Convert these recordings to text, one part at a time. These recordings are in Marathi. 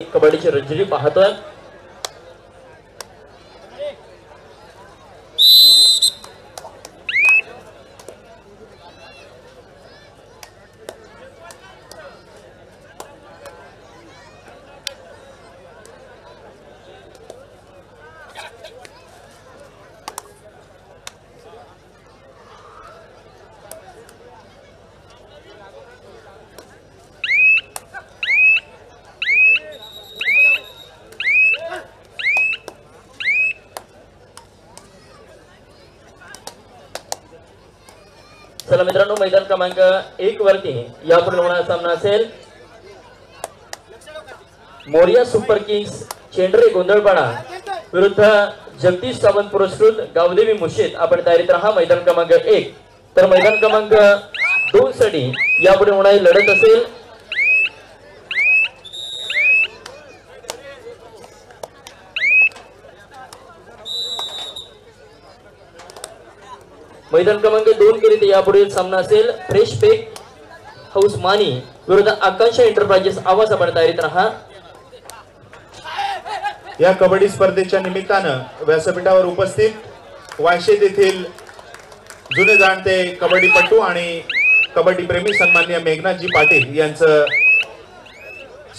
कबड्डीची रंजनी पाहतोय। चला मित्रांनो, मैदान क्रमांक 1 वरती यापुढे होणारा सामना असेल मोरिया सुपर किंग्स चेंडरे गोंधळपाडा विरुद्ध जगदीश सावंत पुरस्कृत गावदेवी मुशीद। आपण तयारीत राहा। मैदान क्रमांक 1 तर मैदान क्रमांक 2 साठी यापुढे होणारी लढत असेल मैदान क्रमांक 2 करीत यापुढे सामना असेल फ्रेश पेक हाऊस मानी विरुद्ध आकांक्षा एंटरप्राइजेस आवाज। आपण तयारीत राहा। या कबड्डी स्पर्धेच्या निमित्तानं व्यासपीठावर उपस्थित वायशेत येथील जुने जाणते कबड्डीपटू आणि कबड्डी प्रेमी सन्माननीय मेघनाथजी पाटील यांचं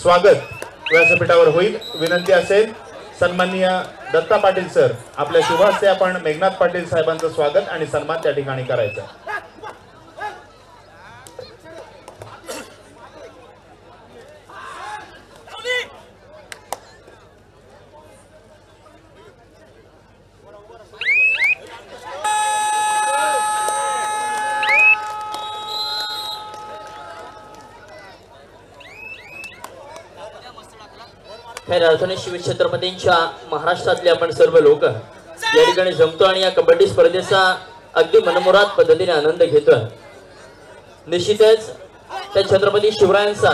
स्वागत व्यासपीठावर होईल। विनंती असेल सन्माननीय दत्ता पाटील सर, आपल्या शुभ हस्ते आपण मेघनाथ पाटील साहेबांचं स्वागत आणि सन्मान त्या ठिकाणी करायचा। खऱ्या अर्थाने शिवछत्रपतींच्या महाराष्ट्रातले आपण सर्व लोक या ठिकाणी जमतो आणि या कबड्डी स्पर्धेचा अगदी मनमुराद पद्धतीने आनंद घेतोय। निश्चितच त्या छत्रपती शिवरायांचा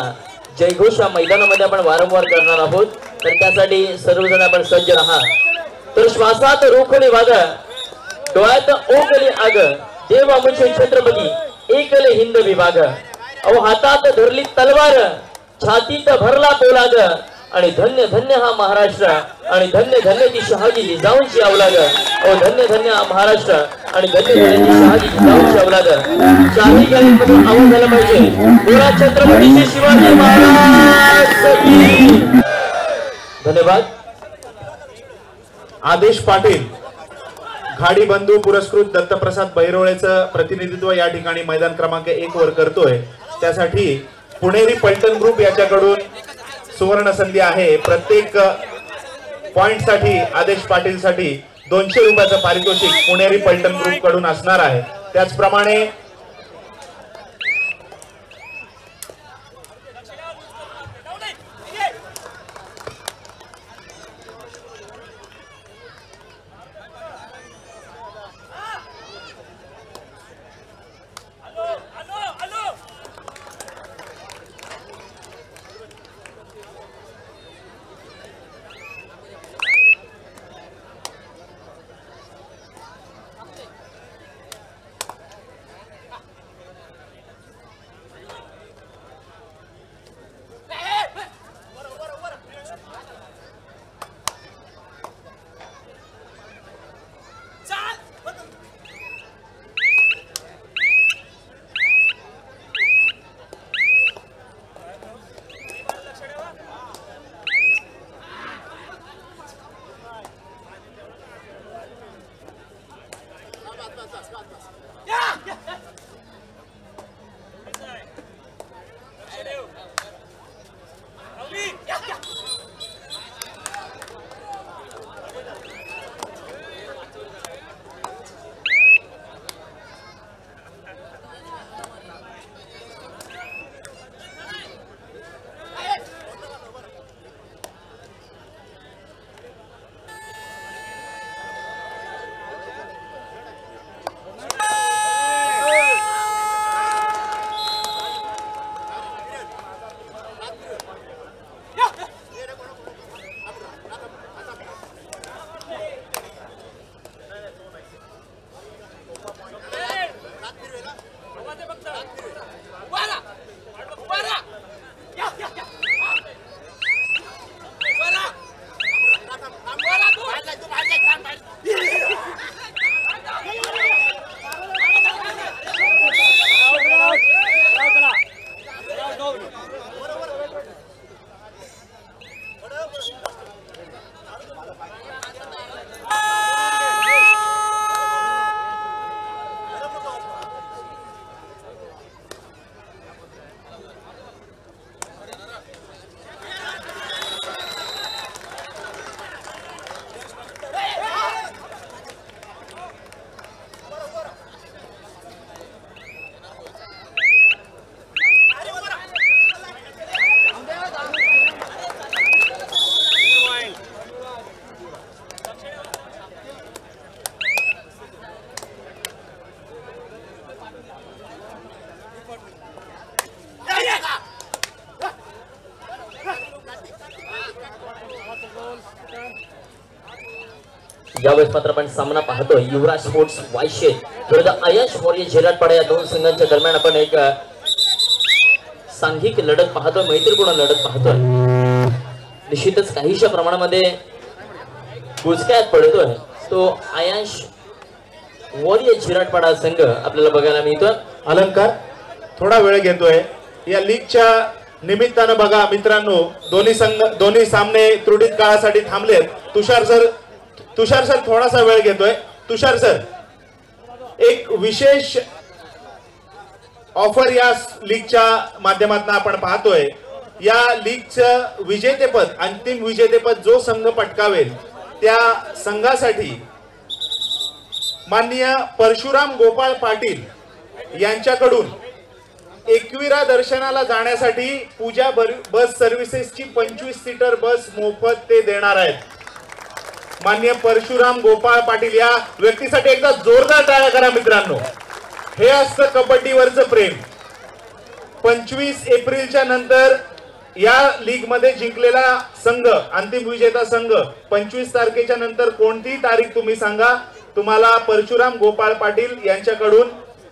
जयघोष या मैदानामध्ये आपण वारंवार करणार आहोत, तर त्यासाठी सर्वजण आपण सज्ज राहा। तर श्वासात रोखणे वाग, डोळ्यात ओकले आग, देव आमुचे छत्रपती एकले हिंद विभाग। अहो हातात धरली तलवार, छातीत भरला पोलाद, आणि धन्य धन्य हा महाराष्ट्र आणि धन्य धन्य ती शहाजी जिजाऊंची अवलाद। ओ धन्य धन्य हा महाराष्ट्र आणि धन्य धन्य ती शहाजी जिजाऊंची अवलाद। चारही गाड्यांमधून आवाज झाला पाहिजे, बोला छत्रपती शिवाजी महाराज की। धन्यवाद। आदेश पाटील घाडी बंधू पुरस्कृत दत्तप्रसाद बैरोळेचं प्रतिनिधित्व या ठिकाणी मैदान क्रमांक 1 वर करतोय। त्यासाठी पुणेरी पलटण ग्रुप याच्याकडून सुवर्ण संधी आहे। प्रत्येक पॉइंट साठी आदेश पाटील साठी 200 रुपयाचं पारितोषिक पुणेरी पलटण ग्रुप कडून असणार आहे। त्याचप्रमाणे यावेळेस मात्र आपण सामना पाहतोय युवराज स्पोर्ट्स वायशे विरुद्ध आयश वॉरियर झिराटपाडा या दोन संघांच्या दरम्यान आपण एक सांघिक लढत पाहतोय, मैत्रीपूर्ण लढत पाहतोय. निश्चितच काहीशा प्रमाणामध्ये कुचक्यात पडतोय तो आयश वॉरियर झिराटपाडा संघ आपल्याला बघायला मिळतोय. अलंकार थोडा वेळ घेतोय या लीगच्या निमित्तानं. बघा मित्रांनो, दोन्ही सामने त्रुटीत काळासाठी थांबलेत. तुषार सर थोडासा वेळ घेतोय. तुषार सर, एक विशेष ऑफर या लीगच्या माध्यमातून आपण पाहतोय. या लीगचं विजेतेपद, अंतिम विजेतेपद जो संघ पटकावेल त्या संघासाठी माननीय परशुराम गोपाळ पाटील यांच्याकडून एकविरा दर्शनाला जाण्यासाठी पूजा बस सर्व्हिसेसची 25 सीटर बस मोफत ते देणार आहेत. माननीय परशुराम गोपाळ पाटील या व्यक्तीसाठी एकदा जोरदार टाळ्या करा मित्रांनो. हे असतं कबड्डीवरचं प्रेम. 25 एप्रिलच्या नंतर या लीग मध्ये जिंकलेला संघ, अंतिम विजेता संघ, 25 तारखेच्या नंतर कोणतीही तारीख तुम्ही सांगा, तुम्हाला परशुराम गोपाळ पाटील यांच्याकडून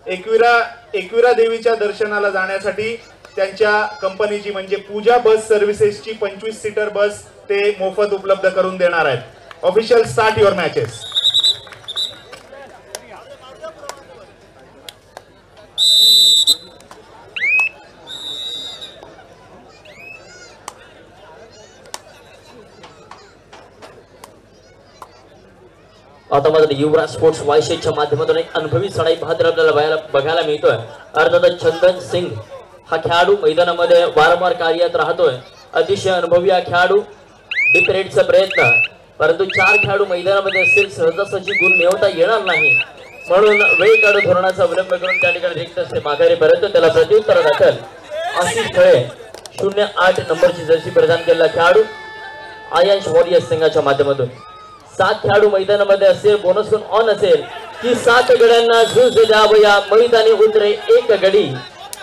एकविरा देवीच्या दर्शनाला जाण्यासाठी त्यांच्या कंपनीची म्हणजे पूजा बस सर्व्हिसेसची 25 सीटर बस ते मोफत उपलब्ध करून देणार आहेत. Official start your matches. आता मात्र युवराज स्पोर्ट्स वायशेच्या माध्यमातून एक अनुभवी चढाई बहादर आपल्याला बघायला मिळतोय. अर्थातच चंदन सिंग हा खेळाडू मैदानामध्ये वारंवार कार्यरत राहतोय. अतिशय अनुभवी हा खेळाडू. डिफरेंटचा प्रयत्न, परंतु 4 खेळाडू मैदानामध्ये असतील सहजासहजी गुण मिळवता येणार नाही, म्हणून वेळ काढू धोरणाचा अवलंब करून त्या ठिकाणी रिक्त असे माघारी परत त्याला प्रत्युत्तर दाखल आशिष खळे 08 नंबरची जर्सी प्रदान केलेला खेळाडू आयश वॉरियर संघाच्या माध्यमातून. 7 खेळाडू मैदानामध्ये असेल, बोनस गुण ऑन असेल की 7 गड्यांना झुंज द्यावया मैदानी उतरे एक गडी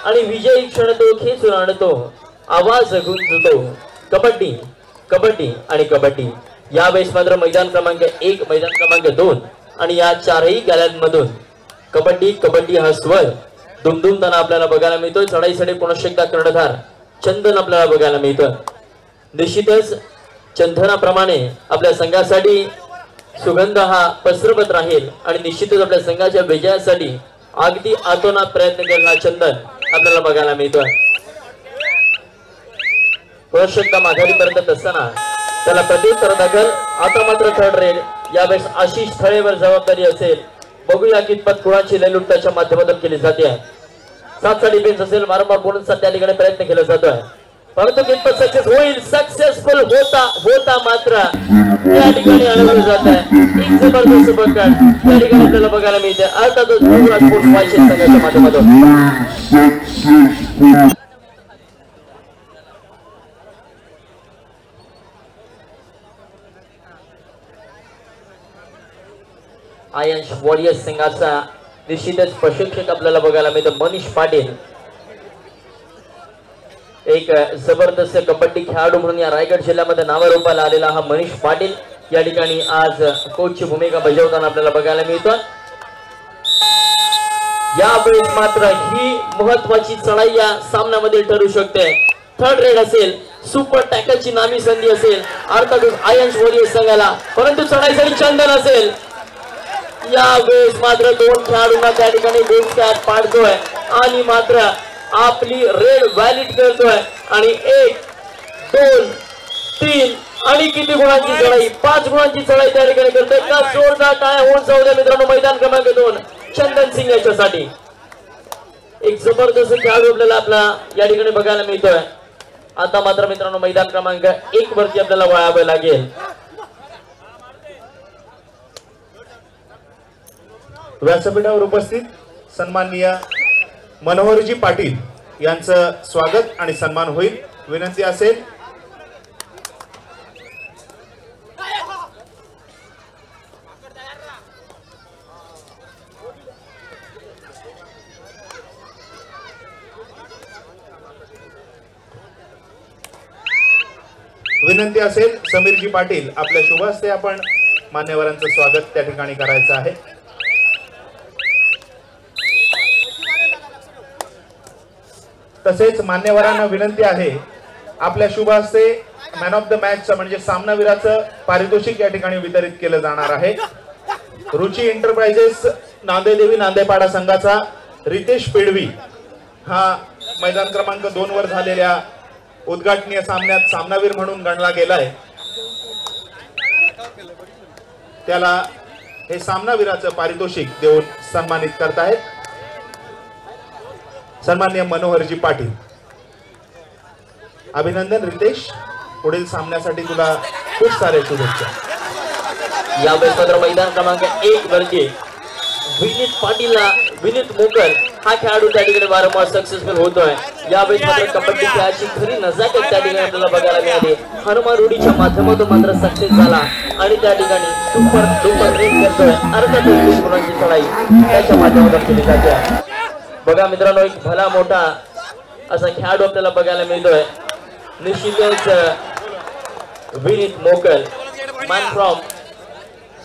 आणि विजयी क्षण तो खेचून आणतो, आवाज गुंजतो कबड्डी कबड्डी आणि कबड्डी. यावेळेस मात्र मैदान क्रमांक 1, मैदान क्रमांक 2 आणि या 4ही गॅलॅनमधून कबड्डी कबड्डी हा स्वर दुमदुमताना आपल्याला बघायला मिळतोय. चढाईसाठी पुनश्च एकदा कर्णधार चंदन आपल्याला बघायला मिळतं. निश्चितच चंदनाप्रमाणे आपल्या संघासाठी सुगंध हा पसरवत राहील आणि निश्चितच आपल्या संघाच्या विजयासाठी अगदी आतोनात प्रयत्न करणारा चंदन आपल्याला बघायला मिळतोय. पुनश्च माघारी परतत असताना त्याला प्रत्युत्तर दाखल. आता मात्र थर्ड रेड यावेळेस आशिष थळेवर जबाबदारी असेल. बघूया कितपत कुणाची लयलूट त्याच्या माध्यमातून केली जाते. 7चा डिफेन्स असेल, वारंवार बोनसचा त्या ठिकाणी प्रयत्न केला जातोय, परंतु कितपत सक्सेस होईल. सक्सेसफुल होता मात्र या ठिकाणी अडवलं जात आहे. एक जबरदस्त पकड त्या ठिकाणी आपल्याला बघायला मिळते. अर्थातच युवराज स्पोर्ट्स वायशे संघाच्या माध्यमातून आयश वॉरियर संघाचा निश्चितच प्रशिक्षक आपल्याला बघायला मिळतो मनीष पाटील. एक जबरदस्त कबड्डी खेळाडू म्हणून या रायगड जिल्ह्यामध्ये नावारूपाला आलेला हा मनीष पाटील या ठिकाणी आज कोचची भूमिका बजावताना आपल्याला बघायला मिळतो. यावेळेस मात्र ही महत्वाची चढाई या सामन्यामध्ये ठरू शकते. थर्ड रेड असेल, सुपर टॅकलची नामी संधी असेल अर्थातच आयश वॉरियर संघाला, परंतु चढाईसाठी चंदन असेल. यावेळेस मात्र 2 खेळाडूंना त्या ठिकाणी बेस्कॅट पाडतोय आणि मात्र आपली रेड व्हॅलिड करतोय आणि 1 2 3 आणि किती गुणांची चढाई, 5 गुणांची चढाई त्या ठिकाणी करतोय. का जोरदार टाळ्या होऊन जाऊ द्या मित्रांनो. मैदान क्रमांक 2 चंदन सिंग याच्यासाठी एक जबरदस्त खेळाडू आपल्याला या ठिकाणी बघायला मिळतोय. आता मात्र मित्रांनो मैदान क्रमांक 1 वरती आपल्याला वळावं लागेल. व्यासपीठावर उपस्थित सन्माननीय मनोहरजी पाटील यांचं स्वागत आणि सन्मान होईल. विनंती असेल समीरजी पाटील आपल्या शुभ हस्ते आपण मान्यवरांचं स्वागत त्या ठिकाणी करायचं आहे. तसेच मान्यवरांना विनंती आहे, आपल्या शुभ हस्ते मॅन ऑफ द मॅच म्हणजे सामनावीराचं पारितोषिक या ठिकाणी वितरित केलं जाणार आहे. रुची एंटरप्राइजेस नांदेदेवी नांदेपाडा संघाचा रितेश पेडवी हा मैदान क्रमांक 2 वर झालेल्या उद्घाटनीय सामन्यात सामनावीर म्हणून गणला गेलाय. त्याला हे सामनावीराचं पारितोषिक देऊन सन्मानित करतायत सन्माननीय मनोहरजी पाटील. अभिनंदन रितेश, पुढील सामन्यासाठी तुला खूप सारे शुभेच्छा. यावेळेस मात्र मैदान क्रमांक 1 वरती विनीत मोकल हा खेळाडू त्या ठिकाणी वारंवार सक्सेसफुल होतोय. यावेळेस मात्र कबड्डी खेळाची खरी नजाकत त्या ठिकाणी आपल्याला बघायला मिळाली. हनुमान रुडीच्या माध्यमातून मात्र सक्सेस झाला आणि त्या ठिकाणी सुपर रेस करतोय. अर्थात 20 गुणांची चढाई त्याच्या माध्यमातून केली जाते. बघा मित्रांनो, एक भला मोठा असा खेळाडू आपल्याला बघायला मिळतोय. निश्चितच Vineet Mokal, man from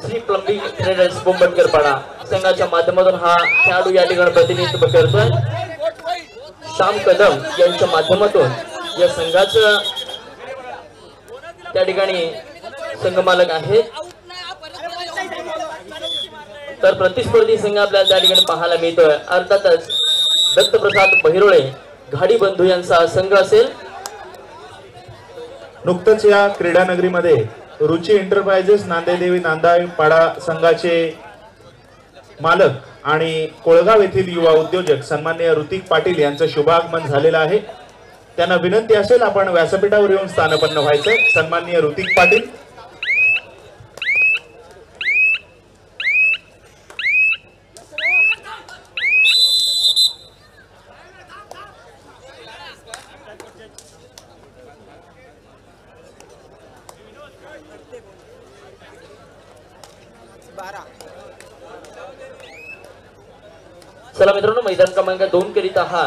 Shri plumbing traders Bombatkarpada संघाच्या माध्यमातून हा खेळाडू या ठिकाणी प्रतिनिधित्व करतोय. श्याम कदम यांच्या माध्यमातून या संघाचं त्या ठिकाणी संघमालक आहेत. तर प्रतिस्पर्धी संघ आपल्याला त्या ठिकाणी पाहायला मिळतोय. अर्थातच दत्तप्रसाद बहिरोळे घाडी बंधू यांचा संघ असेल. नुकतंच या क्रीडा नगरीमध्ये रुची एंटरप्राइजेस नांदेदेवी नांदेपाडा संघाचे मालक आणि कोळगाव येथील युवा उद्योजक सन्माननीय ऋतिक पाटील यांचं शुभागमन झालेलं आहे. त्यांना विनंती असेल आपण व्यासपीठावर येऊन स्थानपन्न व्हायचंय. सन्माननीय ऋतिक पाटील. चला मित्रांनो, मैदान क्रमांक 2 करिता हा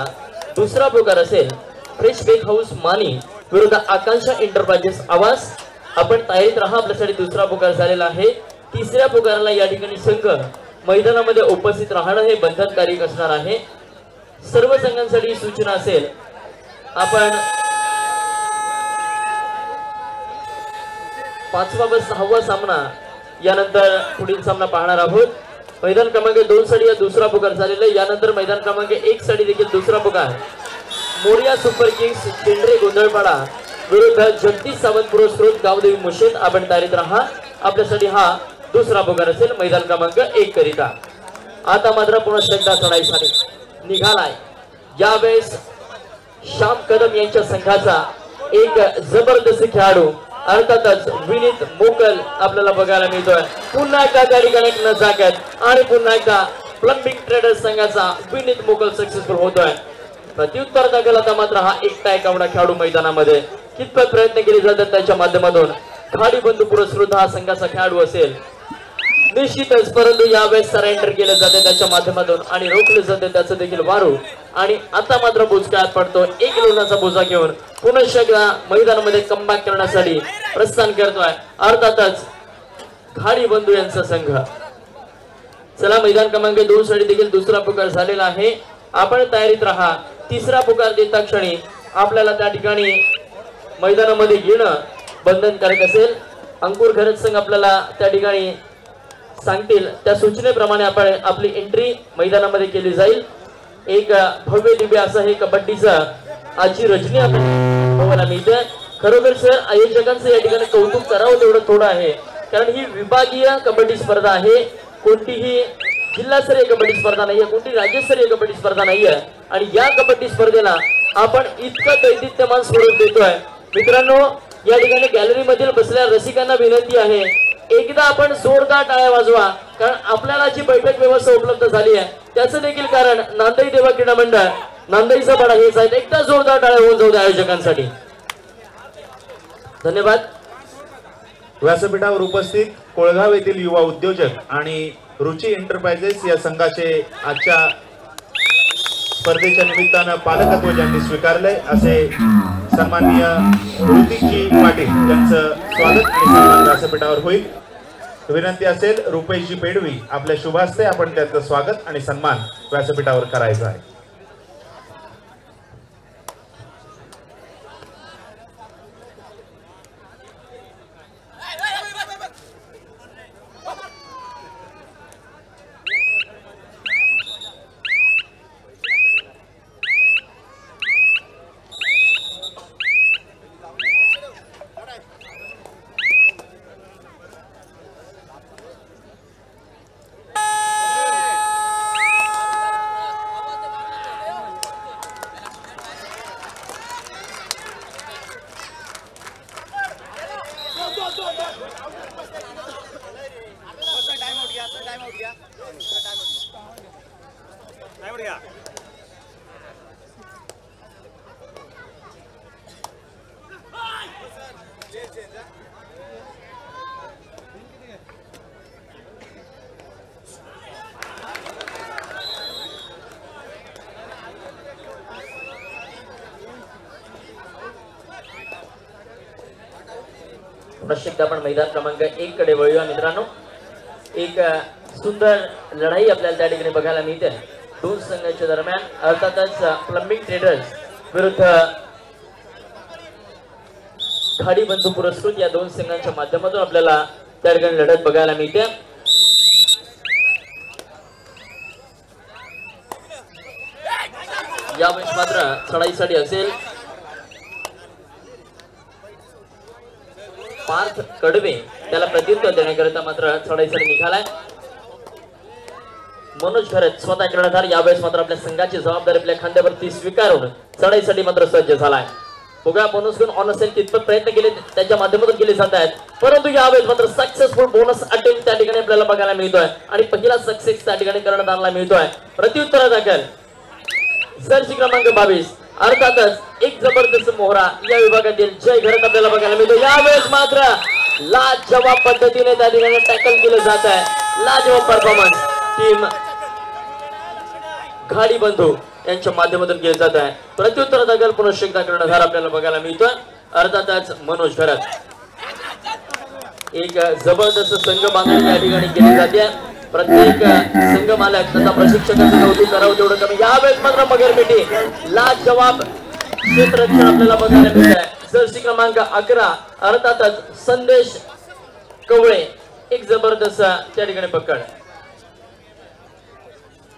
दुसरा पुकार असेल. फ्रेश बेक हाऊस मानी विरुद्ध आकांक्षा एंटरप्राइजेस आवास. आपण तयारीत राहा, आपल्यासाठी दुसरा पुकार झालेला आहे. तिसऱ्या पुकाराला या ठिकाणी संघ मैदानामध्ये उपस्थित राहणं हे बंधनकारक असणार आहे. सर्व संघांसाठी सूचना असेल, आपण 5वा व 6वा सामना यानंतर पुढील सामना पाहणार आहोत. मैदान क्रमांक 2 साठी दुसरा पुकार झालेला आहे. यानंतर मैदान क्रमांक 1 साठी देखील दुसरा पुकार. मोरिया सुपर किंग्स केंद्रे गोंधळपाडा विरुद्ध जगदीश सावंत पुरस्कृत गावदेवी मुशेद. आपण तयारीत राहा, आपल्यासाठी हा दुसरा पुकार असेल मैदान क्रमांक 1 करिता. आता मात्र पुन्हा एकदा चढाईसाठी निघालाय. यावेळेस श्याम कदम यांच्या संघाचा एक जबरदस्त खेळाडू अर्थातच विनीत मोकल आपल्याला बघायला मिळतोय. पुन्हा एकदा त्या ठिकाणी एक नजाकत आणि पुन्हा एकदा प्लंबिंग ट्रेडर्स संघाचा विनीत मोकल सक्सेसफुल होतोय. प्रत्युत्तर दाखल आता मात्र हा एकटा एकावडा खेळाडू मैदानामध्ये कितपत प्रयत्न केले जातात त्याच्या माध्यमातून घाडी बंधू पुरस्कृत हा संघाचा खेळाडू असेल निश्चितच. परंतु यावेळेस सरेंडर केलं जाते त्याच्या माध्यमातून आणि रोखले जाते त्याचं देखील वारू. आणि आता मात्र बुचकाळ्यात पडतो. 1 लोणाचा बोजा घेऊन पुन्हा एकदा मैदानामध्ये कमबॅक करण्यासाठी प्रस्थान करतोय अर्थातच घाडी बंधू यांचा संघ. चला, मैदान क्रमांक 2 साठी देखील दुसरा पुकार झालेला आहे. आपण तयारीत राहा. तिसरा पुकार देता क्षणी आपल्याला त्या ठिकाणी मैदानामध्ये येणं बंधनकारक असेल. अंकुर खरच संघ आपल्याला त्या ठिकाणी सांगतील त्या सूचनेप्रमाणे आपण आपली एंट्री मैदानामध्ये केली जाईल. एक भव्य दिव्य असं हे कबड्डीचं आजची रजनी आपल्याला मिळते. खरोखर सर, आयोजकांचं या ठिकाणी कौतुक करावं तेवढं थोडं आहे, कारण ही विभागीय कबड्डी स्पर्धा आहे. कोणतीही जिल्हास्तरीय कबड्डी स्पर्धा नाहीये, कोणती राज्यस्तरीय कबड्डी स्पर्धा नाहीये. आणि या कबड्डी स्पर्धेला आपण इतकं दैदिप्यमान स्वरूप देतोय. मित्रांनो, या ठिकाणी गॅलरी मधील बसलेल्या रसिकांना विनंती आहे, एकदा आपण जोरदार टाळ्या वाजवा, कारण आपल्याला जी बैठक व्यवस्था उपलब्ध झाली आहे त्याचं देखील कारण नांदेई देवा क्रीडा मंडळ नांदेईचा पाडा हेच आहेत. एकदा जोरदार टाळ्या होऊन जाऊ द्या आयोजकांसाठी. धन्यवाद. व्यासपीठावर उपस्थित कोळगाव येथील युवा उद्योजक आणि रुची एंटरप्राइजेस या संघाचे आजच्या स्पर्धेच्या निमित्तानं पालकत्व ज्यांनी स्वीकारले असे सन्माननीय ऋतिकजी पाटील यांचं स्वागत आणि सन्मान व्यासपीठावर होईल. विनंती असेल रुपेशजी पेडवी आपल्या शुभ हस्ते आपण त्यांचं स्वागत आणि सन्मान व्यासपीठावर करायचा आहे. पुनश्च आपण मैदान क्रमांक 1 कडे वळूया मित्रांनो. एक सुंदर लढाई आपल्याला त्या ठिकाणी बघायला मिळते दोन संघांच्या दरम्यान. अर्थातच प्लंबिंग ट्रेडर्स विरुद्ध खाडी बंधू पुरस्कृत या दोन संघांच्या माध्यमातून आपल्याला त्या ठिकाणी लढत बघायला मिळते. यावेळेस मात्र चढाईसाठी असेल पार्थ कडवे, त्याला प्रत्युत्तर देण्याकरिता मात्र चढाईसाठी निघालाय. मनोज घरत स्वतः कर्णधार यावेळेस मात्र आपल्या संघाची जबाबदारी आपल्या खांद्यावरती स्वीकारून चढाईसाठी मात्र सज्ज झालाय. बघा बोनस घेऊन ऑन असेल कितपत प्रयत्न केले त्याच्या माध्यमातून केले जात आहेत, परंतु यावेळेस मात्र सक्सेसफुल बोनस अटेम्प्ट त्या ठिकाणी आपल्याला बघायला मिळतोय आणि पहिला सक्सेस त्या ठिकाणी करण्यात आला मिळतोय. प्रत्युत्तर दाखल जर्सी क्रमांक 22 अर्थातच एक जबरदस्त मोहरा या विभागातील जय घरत आपल्याला बघायला मिळतो. यावेळेस मात्र लाजवाब पद्धतीने त्या ठिकाणी टॅकल केलं जात आहे. लाजवाब परफॉर्मन्स टीम खाडी बंधू यांच्या माध्यमातून केलं जात आहे. प्रत्युत्तर दाखल पुनश्च एकदा कर्णधार आपल्याला बघायला मिळतोय अर्थातच मनोज घरत. एक जबरदस्त संघ बांधणी या ठिकाणी केली जाते. प्रत्येक संघ मालक तथा प्रशिक्षकाचं कौतुक करावं तेवढं कमी. यावेळेस मात्र मगरमिठी लाजवाब क्षेत्ररक्षण आपल्याला बघायला मिळत आहे. जर्सी क्रमांक 11 अर्थातच संदेश कवळे एक जबरदस्त त्या ठिकाणी पकड.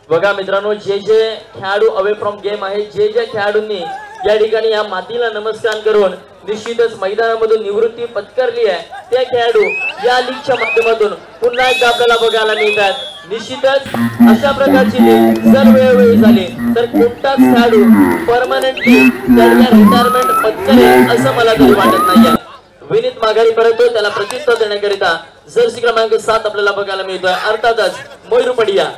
बघा मित्रांनो, जे जे खेळाडू अवे फ्रॉम गेम आहे, जे जे खेळाडूंनी या ठिकाणी या मातीला नमस्कार करून निश्चितच मैदानामधून निवृत्ती पत्करली आहे, ते खेळाडू या लीगच्या माध्यमातून पुन्हा एकदा आपल्याला बघायला मिळतात. निश्चितच अशा प्रकारची लीग जर वेळोवेळी झाली तर कोणताच खेळाडू परमनंटली रिटायरमेंट पत्करेल असं मला तरी वाटत नाहीये. विनीत माघारी परतोय, त्याला प्रत्युत्तर देण्याकरिता जर्सी क्रमांक 7 आपल्याला बघायला मिळतोय अर्थातच मयूर पडिया.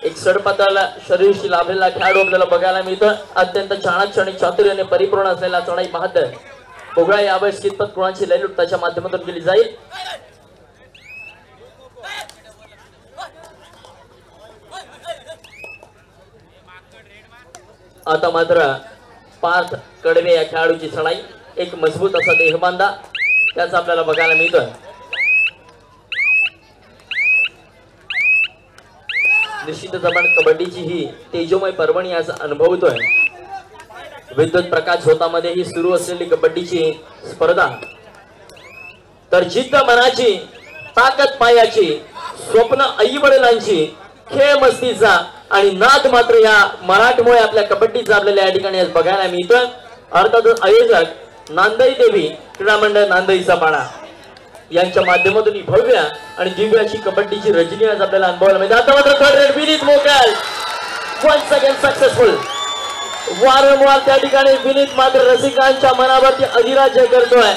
एक सडपातळ शरीरशी लाभलेला खेळाडू आपल्याला बघायला मिळतो. अत्यंत चाणाक्ष आणि चातुर्याने परिपूर्ण असलेला चढाई पाहत बघूया यावेळेस कितपत कोणाची लयलूट त्याच्या माध्यमातून केली जाईल. आता मात्र पार्थ कडवे या खेळाडूची चढाई, एक मजबूत असा देहबांधा त्याचा आपल्याला बघायला मिळतोय. निश्चितच आपण कबड्डीची ही तेजोमय पर्वणी आज अनुभवतोय. विद्युत प्रकाश झोतामध्ये ही सुरू असलेली कबड्डीची स्पर्धा तर जिद्द मनाची, ताकद पायाची, स्वप्न आई वडिलांची, खेळ मस्तीचा आणि नाद मात्र या मराठमोळे आपल्या कबड्डीचा आपल्याला या ठिकाणी आज बघायला मिळतोय. अर्थातच आयोजक नांदई देवी क्रीडा मंडळ नांदईचा पाडा यांच्या माध्यमातून ही भव्य आणि दिव्य अशी कबड्डीची रजनी आज आपल्याला अनुभवायला मिळते. आता मात्र थर्ड रेड विनीत मोकल वन्स अगेन सक्सेसफुल. वारंवार त्या ठिकाणी विनीत मात्र रसिकांच्या मनावरती अधिराज्य करतोय.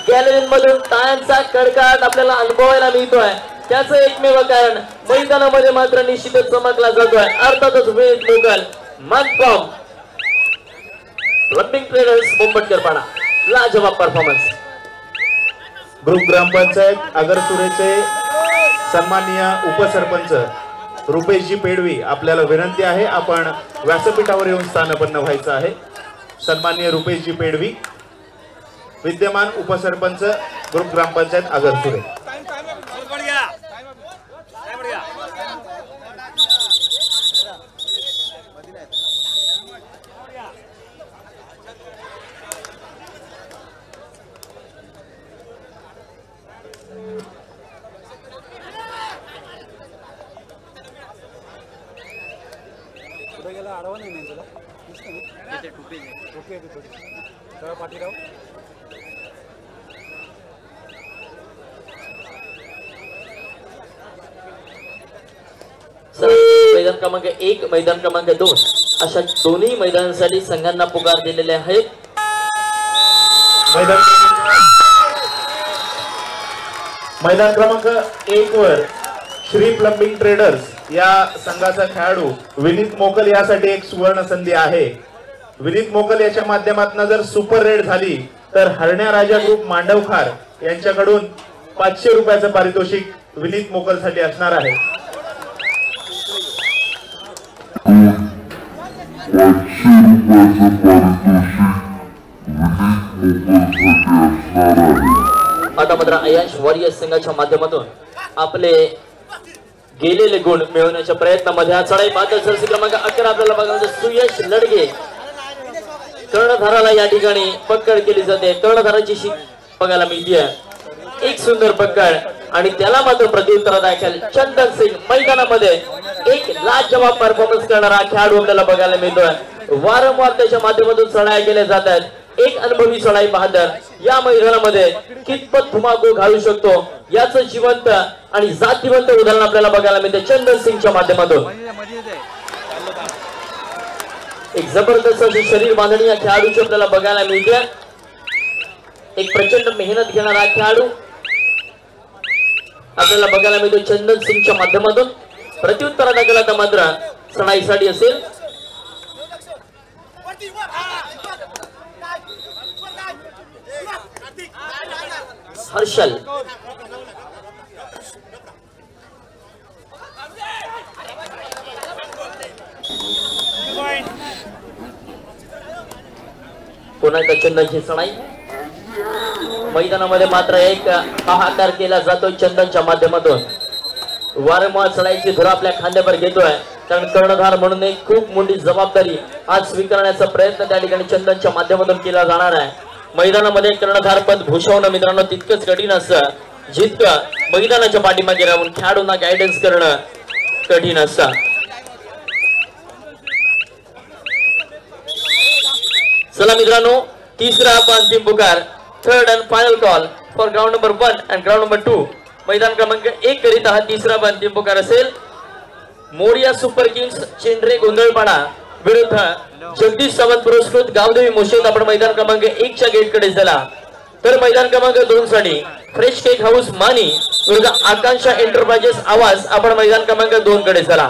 गॅलरीमधून टाळ्यांचा कडकडाट आपल्याला अनुभवायला मिळतोय. त्याचं एकमेव कारण मैदानामध्ये मात्र निश्चितच चमकला जातोय. अर्थातच विनीत मोकल मनफ्रॉम प्लंबिंग ट्रेडर्स बोंबटकरपाडा. लाजवाब परफॉर्मन्स. ग्रुप ग्रामपंचायत आगरसुरेचे सन्माननीय उपसरपंच रुपेशजी पेडवी आपल्याला विनंती आहे आपण व्यासपीठावर येऊन स्थानापन्न व्हायचं आहे. सन्माननीय रुपेशजी पेडवी. विद्यमान उपसरपंच ग्रुप ग्रामपंचायत आगरसुरे। मैदान क्रमांक 1 मैदान क्रमांक 2 अशा दोन्ही मैदानासाठी संघांना पुकार दिलेले आहेत। मैदान क्रमांक 1 वर श्री प्लंबिंग ट्रेडर्स या संघाचा खेळाडू विनीत मोकल यासाठी एक सुवर्ण संधी आहे। विनीत मोकल याच्या माध्यमातून जर सुपर रेड झाली तर हरण्या राजा ग्रुप मांडवखार यांच्याकडून 500 रुपयाचं पारितोषिक विनीत मोकल साठी असणार आहे। आता मात्र अय्यांश वॉरियर्स संघाच्या माध्यमातून आपले गेलेले गुण मिळवण्याच्या प्रयत्नामध्ये चढाई बाद जर्सी क्रमांक 11 आपल्याला बघायला सुयश लडगे कर्णधाराला या ठिकाणी पकड केली जाते। कर्णधाराची शीट बघायला मिळते, एक सुंदर पकड आणि त्याला मात्र प्रत्युत्तर दाखल चंदन सिंग मैदानामध्ये एक लाजवाब परफॉर्मन्स करणारा खेळाडू आपल्याला बघायला मिळतोय। वारंवार त्याच्या माध्यमातून चढाया केल्या जातात। एक अनुभवी चढाई बहादर या मैदानामध्ये कितपत धुमाकूळ घालू शकतो याचं जिवंत आणि जातीवंत उदाहरण आपल्याला बघायला मिळते चंदन सिंगच्या माध्यमातून। एक जबरदस्त अशी शरीर बांधणी या खेळाडूची आपल्याला बघायला मिळते। एक प्रचंड मेहनत घेणारा खेळाडू आपल्याला बघायला मिळतो चंदन सिंगच्या माध्यमातून। प्रत्युत्तरादाखल आता मात्र चढाईसाठी असेल हर्षल। पुन्हा एकदा चंदनची चढाई मैदानामध्ये मात्र एक हाहाकार केला जातो चंदनच्या माध्यमातून। वारंवार चढाईची धुरा आपल्या खांद्यावर घेतोय कारण कर्णधार म्हणून एक खूप मोठी जबाबदारी आज स्वीकारण्याचा प्रयत्न त्या ठिकाणी चंदनच्या माध्यमातून केला जाणार आहे। मैदानामध्ये कर्णधार पद भूषवणं मित्रांनो तितकंच कठीण असतं जितकं मैदानाच्या पाठीमागे राहून खेळाडूंना गायडन्स करणं कठीण असतं। चला मित्रांनो, तिसरा अंतिम पुकार, third and final call for ground number 1 and ground number 2 मैदान क्रमांक 1 करिता हा तिसरा अंतिम पुकार असेल। मोरिया सुपर किंग्स चेंडरे गोंधळपाडा विरुद्ध जगदीश सावंत पुरस्कृत गावदेवी मोशेत आपण मैदान क्रमांक 1 च्या गेट कडे झाला। तर मैदान क्रमांक 2 साठी फ्रेश केक हाऊस मानी विरुद्ध आकांक्षा एंटरप्राइजेस आवाज आपण मैदान क्रमांक 2 कडे झाला।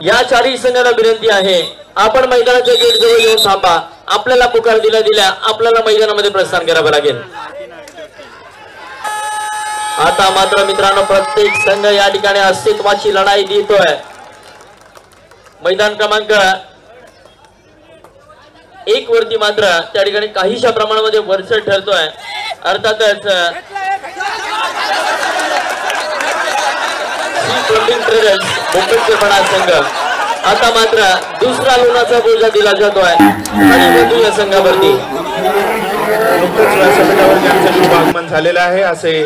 या चारही संघाला विनंती आहे आपण मैदानाच्या गेट जवळ येऊन थांबा। आपल्याला पुकार दिल्या आपल्याला मैदानामध्ये प्रस्थान करावं लागेल। आता मात्र मित्रांनो प्रत्येक संघ या ठिकाणी अस्तित्वाची लढाई देतोय। मैदान क्रमांक 1 वरती मात्र त्या ठिकाणी काहीशा प्रमाणामध्ये वरचढ ठरतोय। अर्थातच मुंबईचा संघ आता मात्र दुसरा लोणाचा बोजा दिला जातोय आणि या संघावरती नुकतंच व्यासपीठावर त्यांचं शुभागमन झालेलं आहे असे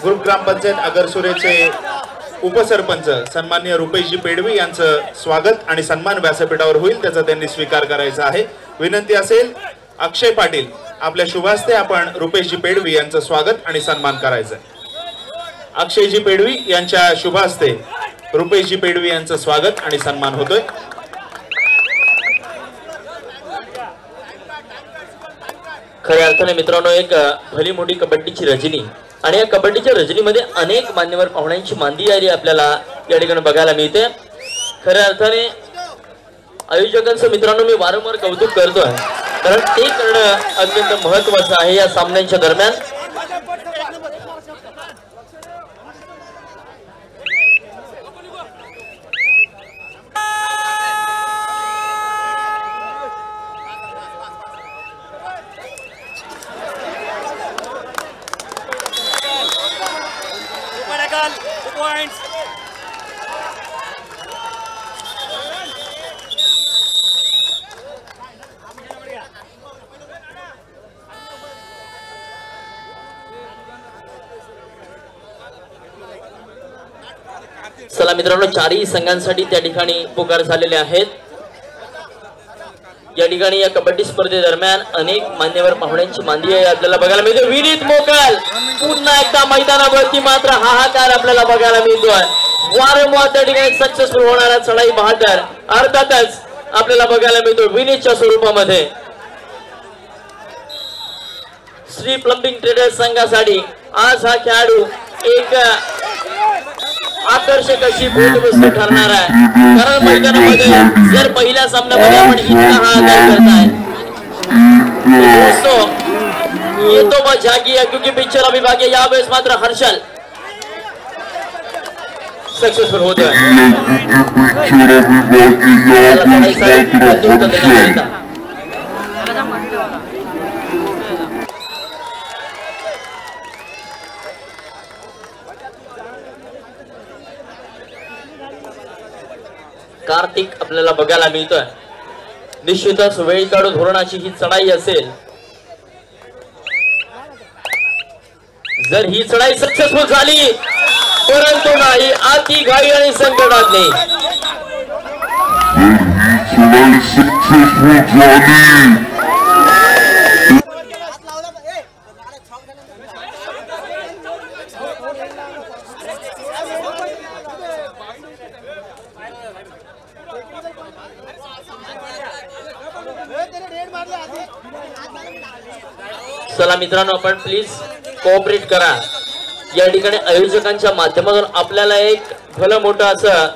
ग्रुप ग्रामपंचायत आगरसुरेचे उपसरपंच सन्माननीय रुपेशजी पेडवी यांचं स्वागत आणि सन्मान व्यासपीठावर होईल, त्याचा त्यांनी स्वीकार करायचा आहे। विनंती असेल अक्षय पाटील आपल्या शुभास्ते आपण रुपेशजी पेडवी यांचं स्वागत आणि सन्मान करायचं आहे। अक्षयजी पेडवी यांच्या शुभास्ते रुपेशजी पेडवी यांचं स्वागत आणि सन्मान होतोय। खऱ्या अर्थाने मित्रांनो एक भली मोठी कबड्डीची रजनी आणि या कबड्डीच्या रजनीमध्ये अनेक मान्यवर पाहुण्यांची मांदी यारी आपल्याला या ठिकाणी बघायला मिळते। खऱ्या अर्थाने आयोजकांचं मित्रांनो मी वारंवार कौतुक करतोय कारण ते करणं अत्यंत महत्त्वाचं आहे या सामन्यांच्या दरम्यान। चला मित्रांनो, चारही संघांसाठी त्या ठिकाणी पुकार झालेले आहेत. या ठिकाणी या कबड्डी स्पर्धेदरम्यान अनेक मान्यवर पाहुण्यांची मांदी आहे आपल्याला बघायला मिळते. विनीत मोकाल पुन्हा एकदा मैदानावरती मात्र हाहाकार आपल्याला बघायला मिळतोय. वारंवार त्या ठिकाणी सक्सेसफुल होणारा चढाई बहादर अर्थातच आपल्याला बघायला मिळतो विनीतच्या स्वरूपामध्ये. श्री प्लंबिंग ट्रेडर्स संघासाठी आज हा खेळाडू एक आकर्षक अशी भेटवस्तू ठरणार आहे. कारण मैदानामध्ये जर पहिल्या सामन्यामध्ये आपण इतका हाहाकार करताय दोस्तों, ये तो मजा की है क्योंकि पिक्चर अभिभाग्य यावेळेस मात्र हर्षल सक्सेसफुल होतोय. कार्तिक आपल्याला बघायला मिळतोय. निश्चितच वेळ काढून धोरणाची ही चढाई असेल. जर ही चढाई सक्सेसफुल झाली परंतु नाही अति घाई आणि संकटात नाही. चला मित्रांनो, आपण प्लीज कोऑपरेट करा. या ठिकाणी आयोजकांच्या माध्यमातून आपल्याला एक भलं मोठं असं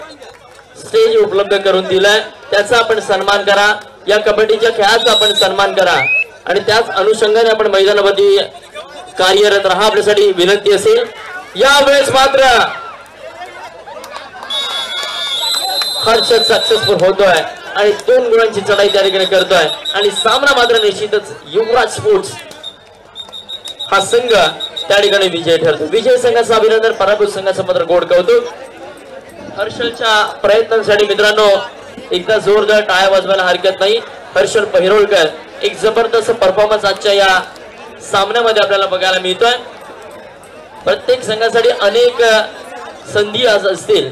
स्टेज उपलब्ध करून दिलंय, त्याचा आपण सन्मान करा. या कबड्डीच्या खेळाचा आपण सन्मान करा आणि त्याच अनुषंगाने आपण मैदानामध्ये कार्यरत राहा आपल्यासाठी विनंती असेल. यावेळेस मात्र हर्ष सक्सेसफुल होतोय आणि 2 गुणांची चढाई त्या ठिकाणी करतोय आणि सामना मात्र निश्चितच युवराज स्पोर्ट्स हा संघ त्या ठिकाणी विजय ठरतो. विजय संघाचं अभिनंदन, पराभूत संघाचं मात्र गोड कौतुक. हर्षलच्या प्रयत्नांसाठी मित्रांनो एकदा जोरदार टाळ्या वाजवायला हरकत नाही. हर्षल पहिरोळकर एक जबरदस्त परफॉर्मन्स आजच्या या सामन्यामध्ये आपल्याला बघायला मिळतोय. प्रत्येक संघासाठी अनेक संधी आज असतील